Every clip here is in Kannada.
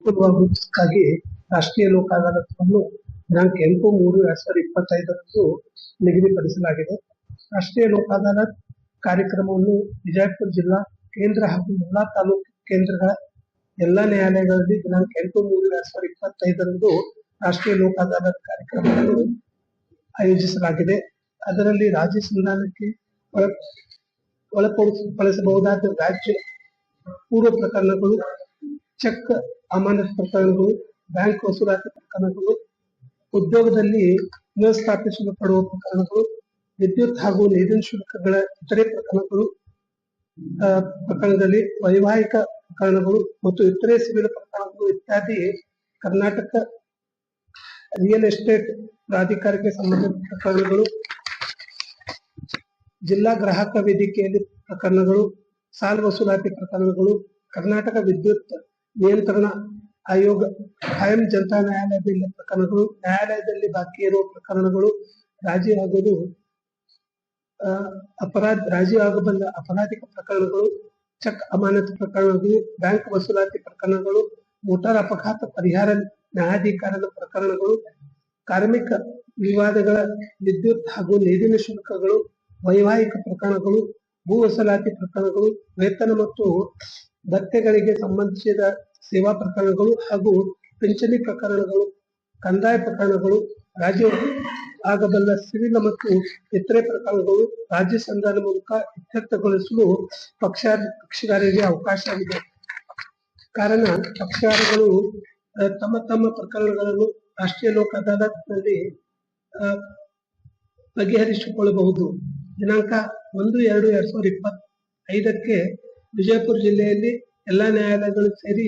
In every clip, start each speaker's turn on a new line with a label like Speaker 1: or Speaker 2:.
Speaker 1: ಪೂರ್ವಭಾವಿಯಾಗಿ ರಾಷ್ಟ್ರೀಯ ಲೋಕ ಅದಾಲತ್‌ವನ್ನು ದಿನಾಂಕ 8/3/2025 ನಿಗದಿಪಡಿಸಲಾಗಿದೆ. ರಾಷ್ಟ್ರೀಯ ಲೋಕ ಅದಾಲತ್ ಕಾರ್ಯಕ್ರಮವನ್ನು ವಿಜಯಪುರ ಜಿಲ್ಲಾ ಕೇಂದ್ರ ಹಾಗೂ ಎಲ್ಲಾ ತಾಲೂಕು ಕೇಂದ್ರಗಳ ಎಲ್ಲಾ ನ್ಯಾಯಾಲಯಗಳಲ್ಲಿ ದಿನಾಂಕ 8/3/2025 ರಾಷ್ಟ್ರೀಯ ಲೋಕ ಅದಾಲತ್ ಕಾರ್ಯಕ್ರಮವನ್ನು ಆಯೋಜಿಸಲಾಗಿದೆ. ಅದರಲ್ಲಿ ರಾಜ್ಯ ಸಂಧಾನಕ್ಕೆ ಒಳಪಡಿಸಬಹುದಾದ ರಾಜ್ಯ ಪೂರ್ವ ಪ್ರಕರಣಗಳು, ಚೆಕ್ ಅಮಾನತು ಪ್ರಕರಣಗಳು, ಬ್ಯಾಂಕ್ ವಸೂಲಾತಿ ಪ್ರಕರಣಗಳು, ಉದ್ಯೋಗದಲ್ಲಿ ಪುನಃಸ್ಥಾಪಿಸಲ್ಪಡುವ ಪ್ರಕರಣಗಳು, ವಿದ್ಯುತ್ ಹಾಗೂ ನೀರಿನ ಶುಲ್ಕಗಳ ಇತರೆ ಪ್ರಕರಣದಲ್ಲಿ ವೈವಾಹಿಕ ಪ್ರಕರಣಗಳು ಮತ್ತು ಇತರೆ ಸಿವಿಲ್ ಪ್ರಕರಣಗಳು ಇತ್ಯಾದಿ ಕರ್ನಾಟಕ ರಿಯಲ್ ಎಸ್ಟೇಟ್ ಪ್ರಾಧಿಕಾರಕ್ಕೆ ಸಂಬಂಧಿಸಿದ ಪ್ರಕರಣಗಳು, ಜಿಲ್ಲಾ ಗ್ರಾಹಕ ವೇದಿಕೆಯಲ್ಲಿ ಪ್ರಕರಣಗಳು, ಸಾಲ ವಸೂಲಾತಿ ಪ್ರಕರಣಗಳು, ಕರ್ನಾಟಕ ವಿದ್ಯುತ್ ನಿಯಂತ್ರಣ ಆಯೋಗ ಕಾಯಂ ಜನತಾ ನ್ಯಾಯಾಲಯದಲ್ಲಿ ಪ್ರಕರಣಗಳು, ನ್ಯಾಯಾಲಯದಲ್ಲಿ ಬಾಕಿ ಇರುವ ಪ್ರಕರಣಗಳು, ರಾಜಿ ಆಗಬಲ್ಲ ಅಪರಾಧಿಕ ಪ್ರಕರಣಗಳು, ಚೆಕ್ ಅಮಾನತು ಪ್ರಕರಣಗಳು, ಬ್ಯಾಂಕ್ ವಸೂಲಾತಿ ಪ್ರಕರಣಗಳು, ಮೋಟಾರ್ ಅಪಘಾತ ಪರಿಹಾರ ನ್ಯಾಯಾಧಿಕರಣದ ಪ್ರಕರಣಗಳು, ಕಾರ್ಮಿಕ ವಿವಾದಗಳ, ವಿದ್ಯುತ್ ಹಾಗೂ ನೀರಿನ ಶುಲ್ಕಗಳು, ವೈವಾಹಿಕ ಪ್ರಕರಣಗಳು, ಭೂ ವಸೂಲಾತಿ ಪ್ರಕರಣಗಳು, ವೇತನ ಮತ್ತು ಭತ್ಯೆಗಳಿಗೆ ಸಂಬಂಧಿಸಿದ ಸೇವಾ ಪ್ರಕರಣಗಳು ಹಾಗೂ ಪಿಂಚಣಿ ಪ್ರಕರಣಗಳು, ಕಂದಾಯ ಪ್ರಕರಣಗಳು, ರಾಜ್ಯ ಆಗಬಲ್ಲ ಸಿವಿಲ್ ಮತ್ತು ಇತರೆ ಪ್ರಕರಣಗಳು ರಾಜ್ಯ ಸಂಧಾನ ಮೂಲಕ ಇತ್ಯರ್ಥಗೊಳಿಸಲು ಪಕ್ಷಗಾರರಿಗೆ ಅವಕಾಶವಿದೆ. ಕಾರಣ ಪಕ್ಷಗಾರಗಳು ತಮ್ಮ ತಮ್ಮ ಪ್ರಕರಣಗಳನ್ನು ರಾಷ್ಟ್ರೀಯ ಲೋಕ ಅದಾಲತ್‌ನಲ್ಲಿ ಬಗೆಹರಿಸಿಕೊಳ್ಳಬಹುದು. ದಿನಾಂಕ 1/2/2025 ವಿಜಯಪುರ ಜಿಲ್ಲೆಯಲ್ಲಿ ಎಲ್ಲಾ ನ್ಯಾಯಾಲಯಗಳು ಸೇರಿ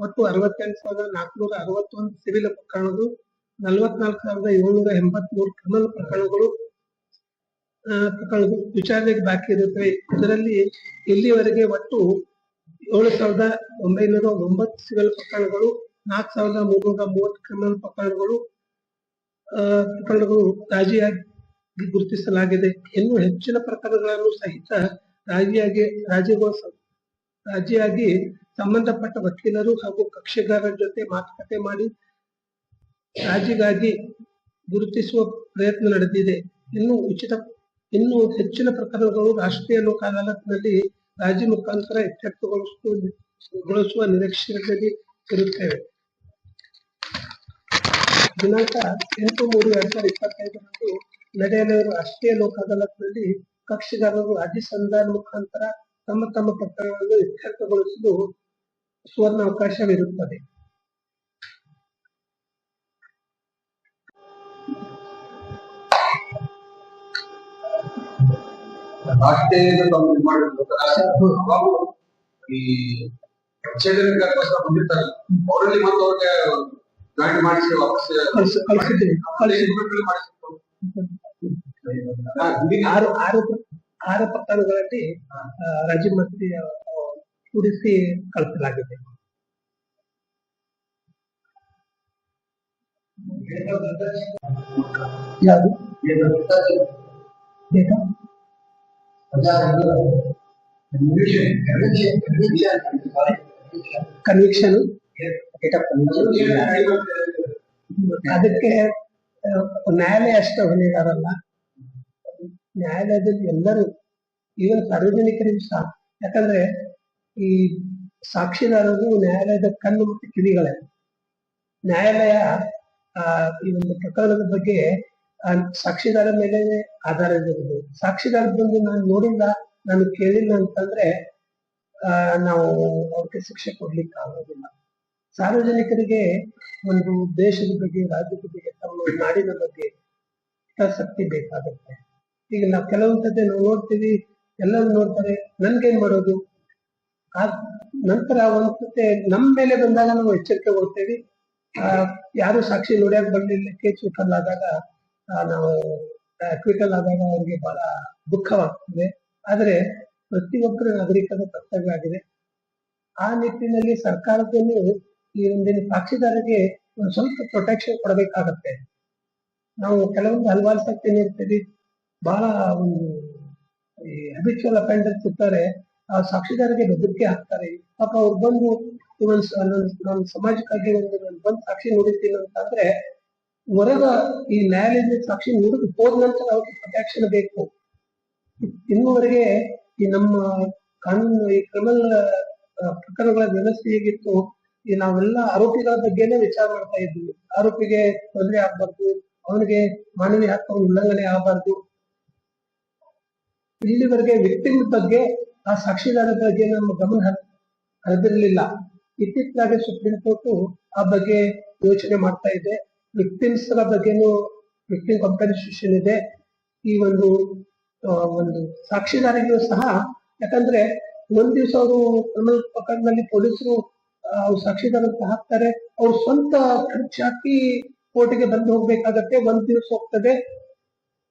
Speaker 1: ಒಟ್ಟು 68,461 ಸಿವಿಲ್ ಪ್ರಕರಣಗಳು, 44,783 ಕ್ರಿಮಿನಲ್ ಪ್ರಕರಣಗಳು ವಿಚಾರಣೆಗೆ ಬಾಕಿ ಇರುತ್ತವೆ. ಇದರಲ್ಲಿ ಇಲ್ಲಿಯವರೆಗೆ ಒಟ್ಟು 7,909 ಸಿವಿಲ್ ಪ್ರಕರಣಗಳು, 4,330 ಕ್ರಿಮಿನಲ್ ಪ್ರಕರಣಗಳು ರಾಜಿಯಾಗಿ ಗುರುತಿಸಲಾಗಿದೆ. ಇನ್ನು ಹೆಚ್ಚಿನ ಪ್ರಕರಣಗಳನ್ನು ಸಹಿತ ರಾಜಿಯಾಗಿ ಸಂಬಂಧಪಟ್ಟ ವಕೀಲರು ಹಾಗೂ ಕಕ್ಷಿಗಾರರ ಜೊತೆ ಮಾತುಕತೆ ಮಾಡಿ ರಾಜಿಗಾಗಿ ಗುರುತಿಸುವ ಪ್ರಯತ್ನ ನಡೆದಿದೆ. ಇನ್ನು ಹೆಚ್ಚಿನ ಪ್ರಕರಣಗಳು ರಾಷ್ಟ್ರೀಯ ಲೋಕ ಅದಾಲತ್‌ನಲ್ಲಿ ರಾಜಿ ಮುಖಾಂತರ ಇತ್ಯರ್ಥಗೊಳಿಸುವ ನಿರೀಕ್ಷೆಯಲ್ಲಿ ಇರುತ್ತೇವೆ. ದಿನಾಂಕ 8/3/2025 ನಡೆಯಲಿರುವ ರಾಷ್ಟ್ರೀಯ ಲೋಕ ಅದಾಲತ್‌ನಲ್ಲಿ ಕಕ್ಷಿಗಾರರು ರಾಜಿ ಸಂಧಾನ ಮುಖಾಂತರ ತಮ್ಮ ತಮ್ಮ ಪ್ರಕರಣಗಳನ್ನು ಇತ್ಯರ್ಥಗೊಳಿಸಲು ಸುವರ್ಣಾವಕಾಶವಿರುತ್ತದೆ.
Speaker 2: ಈ ಬಂದಿರ್ತಾರೆ ಅವರಲ್ಲಿ ಮತ್ತು ಅವ್ರಿಗೆ ಜಾಯಿನ್ ಮಾಡಿಸಿ ವಾಪಸ್
Speaker 1: ಆರು ಪ್ರಕರಣಗಳಲ್ಲಿ ರಾಜಿ ಮತ್ತೆ ಕೂಡಿಸಿ ಕಳಿಸಲಾಗಿದೆ. ಯಾವುದು ಕನ್ವಿಕ್ಷನ್ ಅದಕ್ಕೆ ನ್ಯಾಯಾಲಯ ಅಷ್ಟೇ ಹೊಣೆಗಾರಲ್ಲ. ನ್ಯಾಯಾಲಯದಲ್ಲಿ ಎಲ್ಲರೂ ಈವನ್ ಸಾರ್ವಜನಿಕರಿಗೂ ಸಹ, ಯಾಕಂದ್ರೆ ಈ ಸಾಕ್ಷಿದಾರರು ನ್ಯಾಯಾಲಯದ ಕಣ್ಣು ಮತ್ತು ಕಿವಿಗಳೇ. ನ್ಯಾಯಾಲಯ ಈ ಒಂದು ಪ್ರಕರಣದ ಬಗ್ಗೆ ಸಾಕ್ಷಿದಾರ ಮೇಲೆ ಆಧಾರ ಇರುವುದು. ಸಾಕ್ಷಿದಾರ ಬಂದು ನಾನು ನೋಡಿಲ್ಲ, ನಾನು ಕೇಳಿಲ್ಲ ಅಂತಂದ್ರೆ ನಾವು ಅವ್ರಿಗೆ ಶಿಕ್ಷೆ ಕೊಡ್ಲಿಕ್ಕೆ ಆಗೋದಿಲ್ಲ. ಸಾರ್ವಜನಿಕರಿಗೆ ಒಂದು ದೇಶದ ಬಗ್ಗೆ, ರಾಜ್ಯದ ಬಗ್ಗೆ, ತಮ್ಮ ನಾಡಿನ ಬಗ್ಗೆ ಹಿತಾಸಕ್ತಿ ಬೇಕಾಗುತ್ತೆ. ಈಗ ನಾವು ಕೆಲವೊಂದ್ಸತಿ ನಾವು ನೋಡ್ತೀವಿ, ಎಲ್ಲರೂ ನೋಡ್ತಾರೆ, ನನ್ಗೇನ್ ಮಾಡೋದು. ನಂತರ ಒಂದ್ಸತಿ ನಮ್ಮ ಮೇಲೆ ಬಂದಾಗ ನಾವು ಎಚ್ಚರಿಕೆ ಕೊಡ್ತೇವೆ. ಯಾರು ಸಾಕ್ಷಿ ನೋಡ್ಯಾಕ ಬರ್ಲಿಲ್ಲ, ಕೇಸ್ ವಿಫಲ ಆದಾಗ ನಾವು ಅಕ್ವಿಟಲ್ ಆದಾಗ ಅವ್ರಿಗೆ ಬಹಳ ದುಃಖವಾಗ್ತದೆ. ಆದ್ರೆ ಪ್ರತಿಯೊಬ್ಬರ ನಾಗರಿಕರ ಕರ್ತವ್ಯ ಆಗಿದೆ. ಆ ನಿಟ್ಟಿನಲ್ಲಿ ಸರ್ಕಾರದಲ್ಲಿ ಈ ಒಂದಿನ ಸಾಕ್ಷಿದಾರರಿಗೆ ಒಂದು ಸ್ವಲ್ಪ ಪ್ರೊಟೆಕ್ಷನ್ ಕೊಡಬೇಕಾಗತ್ತೆ. ನಾವು ಕೆಲವೊಂದು ಹಲವಾರು ಸರ್ತಿ ನೋಡ್ತೀವಿ, ಬಹಳ ಒಂದು ಹ್ಯಾಬಿಚುವಲ್ ಅಫೆಂಡರ್ಸ್ ಇರ್ತಾರೆ, ಆ ಸಾಕ್ಷಿದಾರರಿಗೆ ಬೆದರಿಕೆ ಹಾಕ್ತಾರೆ. ಪಾಪ ಅವ್ರು ಬಂದು ಇವನ್ ನಾನು ಸಮಾಜಕ್ಕಾಗಿ ನಾನು ಬಂದು ಸಾಕ್ಷಿ ನುಡಿತೀನಿ ಅಂತಂದ್ರೆ ಹೊರಗ ಈ ನ್ಯಾಯಾಲಯದ ಸಾಕ್ಷಿ ನುಡಿದು ಹೋದ ನಂತರ ಅವ್ರಿಗೆ ಪ್ರೊಟೆಕ್ಷನ್ ಬೇಕು. ಇನ್ನುವರೆಗೆ ಈ ನಮ್ಮ ಕಾನೂನು ಈ ಕ್ರಿಮಿನಲ್ ಪ್ರಕರಣಗಳ ವ್ಯವಸ್ಥೆ ಹೇಗಿತ್ತು, ಈ ನಾವೆಲ್ಲ ಆರೋಪಿಗಳ ಬಗ್ಗೆನೇ ವಿಚಾರ ಮಾಡ್ತಾ ಇದ್ವಿ. ಆರೋಪಿಗೆ ತೊಂದರೆ ಆಗ್ಬಾರ್ದು, ಅವನಿಗೆ ಮಾನವೀಯ ಹಕ್ಕುಗಳ ಉಲ್ಲಂಘನೆ ಆಗಬಾರ್ದು. ಇಲ್ಲಿವರೆಗೆ ವಿಕ್ಟಿಮ್ ಬಗ್ಗೆ ಆ ಸಾಕ್ಷಿದಾರರ ಬಗ್ಗೆ ನಮ್ಮ ಗಮನ ಹರಿದಿರಲಿಲ್ಲ. ಇತ್ತೀಚೆಗೆ ಸುಪ್ರೀಂ ಕೋರ್ಟ್ ಆ ಬಗ್ಗೆ ಯೋಚನೆ ಮಾಡ್ತಾ ಇದೆ. ವಿಕ್ಟಿಮ್ಸ್ ಬಗ್ಗೆನೂ ವಿಕ್ಟಿಮ್ ಕಂಪೆನ್ಸೇಷನ್ ಇದೆ. ಈ ಒಂದು ಸಾಕ್ಷಿದಾರರಿಗೂ ಸಹ, ಯಾಕಂದ್ರೆ ಒಂದ್ ದಿವಸ ಅವರು ಕ್ರಿಮಿನಲ್ ಪ್ರಕರಣದಲ್ಲಿ ಪೊಲೀಸರು ಸಾಕ್ಷಿದಾರ ಅಂತ ಹಾಕ್ತಾರೆ, ಅವ್ರು ಸ್ವಂತ ಖರ್ಚು ಹಾಕಿ ಕೋರ್ಟಿಗೆ ಬಂದು ಹೋಗ್ಬೇಕಾಗತ್ತೆ. ಒಂದ್ ದಿವಸ ಹೋಗ್ತದೆ.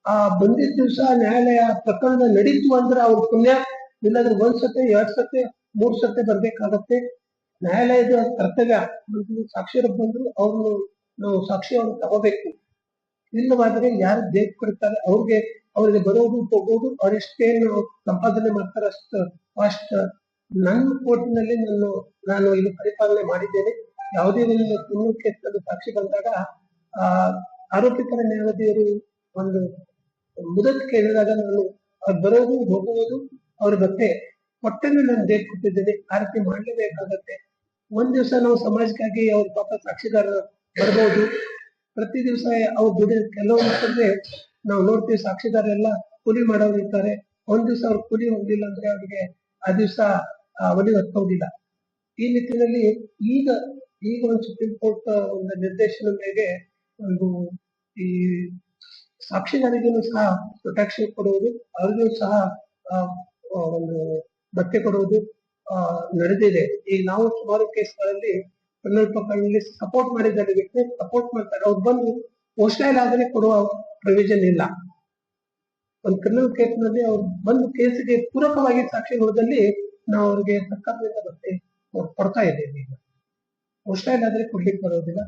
Speaker 1: ಆ ಬಂದಿದ್ದ ದಿವಸ ನ್ಯಾಯಾಲಯ ಪ್ರಕರಣ ನಡೀತು ಅಂದ್ರೆ ಅವ್ರ ಪುಣ್ಯ, ಇಲ್ಲಾಂದ್ರೆ 1 ಸತಿ 2 ಸತಿ 3 ಸತಿ ಬರ್ಬೇಕಾಗತ್ತೆ. ನ್ಯಾಯಾಲಯದ ಕರ್ತವ್ಯ, ಸಾಕ್ಷಿಯರು ಬಂದ್ರು ಅವ್ರನ್ನು ನಾವು ಸಾಕ್ಷಿಯನ್ನು ತಗೋಬೇಕು. ಇಲ್ಲವಾದ್ರೆ ಯಾರು ದೇಶ ಕೊಡ್ತಾರೆ ಅವ್ರಿಗೆ ಬರೋದು ಹೋಗೋದು, ಅವ್ರೆಷ್ಟೇನು ಸಂಪಾದನೆ ಮಾಡ್ತಾರೆ ಅಷ್ಟು ನನ್ನ ಕೋರ್ಟಿನಲ್ಲಿ ನಾನು ಇಲ್ಲಿ ಪರಿಪಾಲನೆ ಮಾಡಿದ್ದೇನೆ. ಯಾವುದೇ ಒಂದು ಕ್ರಿಮಿನಲ್ ಕೇಸ್ನಲ್ಲಿ ಸಾಕ್ಷಿ ಬಂದಾಗ ಆರೋಪಿತರ ನ್ಯಾಯಾಧೀಶರು ಒಂದು ಮುದತ್ ಕೇಳಿದಾಗ ನಾನು ಅವ್ರು ಬರೋದು ಹೋಗುವುದು ಅವ್ರ ಬಗ್ಗೆ ಒಟ್ಟನ್ನು ನಾನು ದೇಶ ಕೊಟ್ಟಿದ್ದೇನೆ. ಆ ರೀತಿ ಮಾಡ್ಲೇಬೇಕಾಗತ್ತೆ. ಒಂದ್ ದಿವಸ ನಾವು ಸಮಾಜಕ್ಕಾಗಿ ಅವ್ರ ಪಾಪ ಸಾಕ್ಷಿದಾರ ಬರ್ಬೋದು. ಪ್ರತಿ ದಿವಸ ಅವ್ರು ಕೆಲವೊಂದ್ರೆ ನಾವು ನೋಡ್ತೀವಿ, ಸಾಕ್ಷಿದಾರೆಲ್ಲ ಕೂಲಿ ಮಾಡೋರು ಇರ್ತಾರೆ. ಒಂದ್ ದಿವಸ ಅವ್ರು ಕೂಲಿ ಹೋಗ್ಲಿಲ್ಲ ಅಂದ್ರೆ ಅವ್ರಿಗೆ ಆ ದಿವಸ ಅವಧಿ ಹೊತ್ತೋದಿಲ್ಲ. ಈ ನಿಟ್ಟಿನಲ್ಲಿ ಈಗ ಒಂದು ಸುಪ್ರೀಂ ಕೋರ್ಟ್ ಒಂದು ನಿರ್ದೇಶನದ ಮೇಲೆ ಈ ಸಾಕ್ಷಿದಾರರಿಗೂ ಸಹ ಪ್ರೊಟೆಕ್ಷನ್ ಕೊಡುವುದು, ಅವ್ರಿಗೂ ಸಹ ಒಂದು ಭತ್ಯೆ ಕೊಡುವುದು ನಡೆದಿದೆ. ಈಗ ನಾವು ಸುಮಾರು ಕೇಸ್ಗಳಲ್ಲಿ ಕ್ರಿಮಿನಲ್ ಪ್ರಕರಣದಲ್ಲಿ ಸಪೋರ್ಟ್ ಮಾಡಿದ್ದಾರೆ, ವ್ಯಕ್ತಿ ಸಪೋರ್ಟ್ ಮಾಡ್ತಾರೆ. ಅವ್ರು ಬಂದು ಹೋಸ್ಟೈಲ್ ಆದ್ರೆ ಕೊಡುವ ಪ್ರೊವಿಷನ್ ಇಲ್ಲ. ಒಂದು ಕ್ರಿಮಿನಲ್ ಕೇಸ್ ನಲ್ಲಿ ಅವ್ರು ಬಂದು ಕೇಸಿಗೆ ಪೂರಕವಾಗಿ ಸಾಕ್ಷಿ ನೋಡಿದಲ್ಲಿ ನಾವು ಅವ್ರಿಗೆ ಸರ್ಕಾರದಿಂದ ಭತ್ಯೆ ಕೊಡ್ತಾ ಇದ್ದೇವೆ. ಈಗ ಹೋಸ್ಟೈಲ್ ಆದ್ರೆ ಕೊಡ್ಲಿಕ್ಕೆ ಬರೋದಿಲ್ಲ.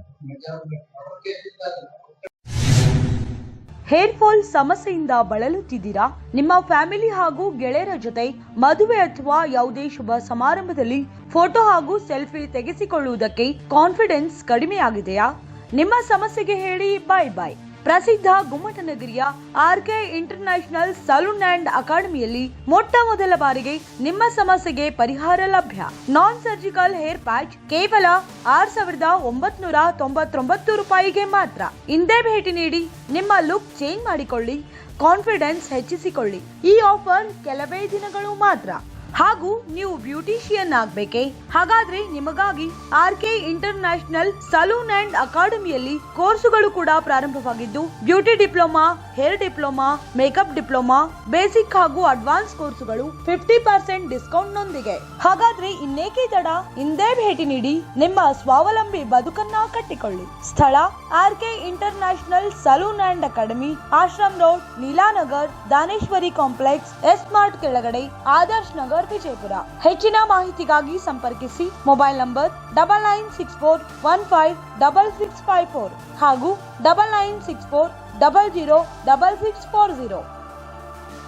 Speaker 3: ಹೇರ್ ಫಾಲ್ ಸಮಸ್ಯೆಯಿಂದ ಬಳಲುತ್ತಿದ್ದೀರಾ? ನಿಮ್ಮ ಫ್ಯಾಮಿಲಿ ಹಾಗೂ ಗೆಳೆಯರ ಜೊತೆ ಮದುವೆ ಅಥವಾ ಯಾವುದೇ ಶುಭ ಸಮಾರಂಭದಲ್ಲಿ ಫೋಟೋ ಹಾಗೂ ಸೆಲ್ಫಿ ತೆಗೆಸಿಕೊಳ್ಳುವುದಕ್ಕೆ ಕಾನ್ಫಿಡೆನ್ಸ್ ಕಡಿಮೆಯಾಗಿದೆಯಾ? ನಿಮ್ಮ ಸಮಸ್ಯೆಗೆ ಹೇಳಿ ಬೈ ಬೈ. ಪ್ರಸಿದ್ಧ ಗುಮ್ಮಟನಗರಿಯ ಆರ್ಕೆ ಇಂಟರ್ನ್ಯಾಷನಲ್ ಸಲೂನ್ ಅಂಡ್ ಅಕಾಡೆಮಿಯಲ್ಲಿ ಮೊಟ್ಟ ಮೊದಲ ಬಾರಿಗೆ ನಿಮ್ಮ ಸಮಸ್ಯೆಗೆ ಪರಿಹಾರ ಲಭ್ಯ. ನಾನ್ ಸರ್ಜಿಕಲ್ ಹೇರ್ ಪ್ಯಾಚ್ ಕೇವಲ 6,999 ರೂಪಾಯಿಗೆ ಮಾತ್ರ. ಇಂದೇ ಭೇಟಿ ನೀಡಿ ನಿಮ್ಮ ಲುಕ್ ಚೇಂಜ್ ಮಾಡಿಕೊಳ್ಳಿ, ಕಾನ್ಫಿಡೆನ್ಸ್ ಹೆಚ್ಚಿಸಿಕೊಳ್ಳಿ. ಈ ಆಫರ್ ಕೆಲವೇ ದಿನಗಳು ಮಾತ್ರ. ಹಾಗೂ ನೀವು ಬ್ಯೂಟಿಷಿಯನ್ ಆಗ್ಬೇಕೆ? ಹಾಗಾದ್ರೆ ನಿಮಗಾಗಿ ಆರ್ಕೆ ಇಂಟರ್ನ್ಯಾಷನಲ್ ಸಲೂನ್ ಅಂಡ್ ಅಕಾಡೆಮಿಯಲ್ಲಿ ಕೋರ್ಸುಗಳು ಕೂಡ ಪ್ರಾರಂಭವಾಗಿದ್ದು, beauty diploma, hair diploma, makeup diploma, basic ಹಾಗೂ ಅಡ್ವಾನ್ಸ್ ಕೋರ್ಸುಗಳು 50% ಡಿಸ್ಕೌಂಟ್ ನೊಂದಿಗೆ. ಹಾಗಾದ್ರೆ ಇನ್ನೇಕೆ ತಡ? ಇಂದೇ ಭೇಟಿ ನೀಡಿ ನಿಮ್ಮ ಸ್ವಾವಲಂಬಿ ಬದುಕನ್ನ ಕಟ್ಟಿಕೊಳ್ಳಿ. ಸ್ಥಳ RK international salon and academy, Ashram road, Neelanagar, Daneshwari complex, S Mart ಕೆಳಗಡೆ, ಆದರ್ಶ್ ನಗರ್, ವಿಜಯಪುರ. ಹೆಚ್ಚಿನ ಮಾಹಿತಿಗಾಗಿ ಸಂಪರ್ಕಿಸಿ. ಮೊಬೈಲ್ ನಂಬರ್ 9964156654 ಹಾಗೂ 9964006640.